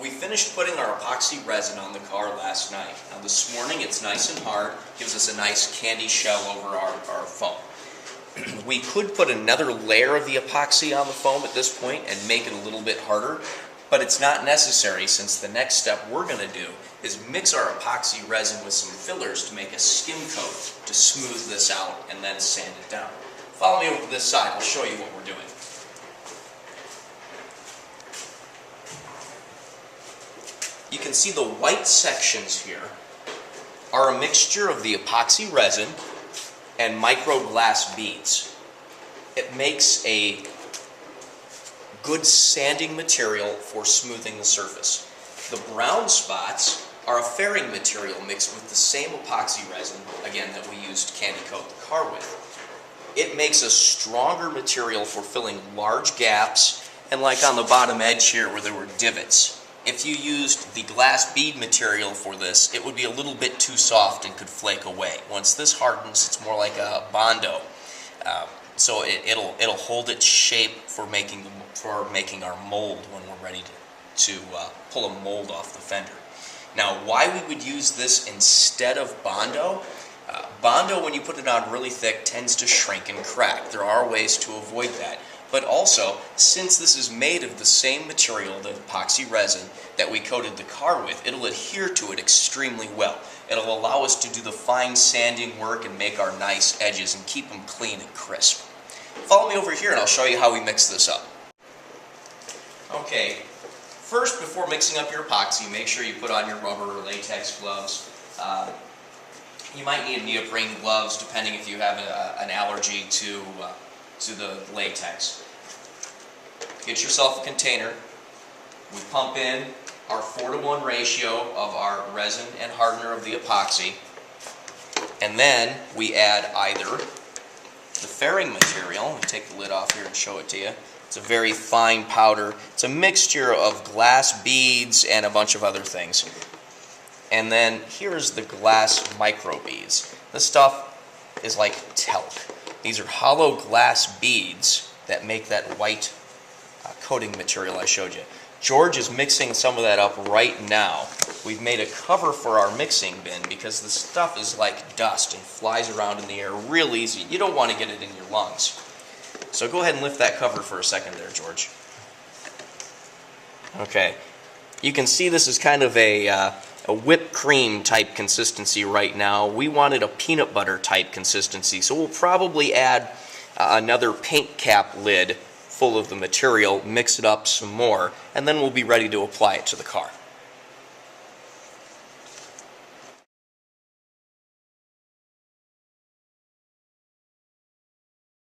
We finished putting our epoxy resin on the car last night. Now this morning it's nice and hard, gives us a nice candy shell over our foam. We could put another layer of the epoxy on the foam at this point and make it a little bit harder, but it's not necessary since the next step we're going to do is mix our epoxy resin with some fillers to make a skim coat to smooth this out and then sand it down. Follow me over to this side, I'll show you what we're doing. You can see the white sections here are a mixture of the epoxy resin and micro glass beads. It makes a good sanding material for smoothing the surface. The brown spots are a fairing material mixed with the same epoxy resin, again, that we used to candy coat the car with. It makes a stronger material for filling large gaps and like on the bottom edge here where there were divots. If you used the glass bead material for this, it would be a little bit too soft and could flake away. Once this hardens, it's more like a Bondo. So it'll hold its shape for making our mold when we're ready to pull a mold off the fender. Now, why we would use this instead of Bondo? Bondo, when you put it on really thick, tends to shrink and crack. There are ways to avoid that. But also, since this is made of the same material, the epoxy resin, that we coated the car with, it'll adhere to it extremely well. It'll allow us to do the fine sanding work and make our nice edges and keep them clean and crisp. Follow me over here and I'll show you how we mix this up. Okay, first before mixing up your epoxy, make sure you put on your rubber or latex gloves. You might need neoprene gloves depending if you have an allergy to the latex. Get yourself a container. We pump in our 4:1 ratio of our resin and hardener of the epoxy, and then we add either the fairing material. Let me take the lid off here and show it to you. It's a very fine powder. It's a mixture of glass beads and a bunch of other things. And then here's the glass micro beads. This stuff is like talc. These are hollow glass beads that make that white coating material I showed you. George is mixing some of that up right now. We've made a cover for our mixing bin because the stuff is like dust and flies around in the air real easy. You don't want to get it in your lungs. So go ahead and lift that cover for a second there, George. Okay. You can see this is kind of a whipped cream type consistency right now. We wanted a peanut butter type consistency, so we'll probably add another paint cap lid full of the material, mix it up some more, and then we'll be ready to apply it to the car.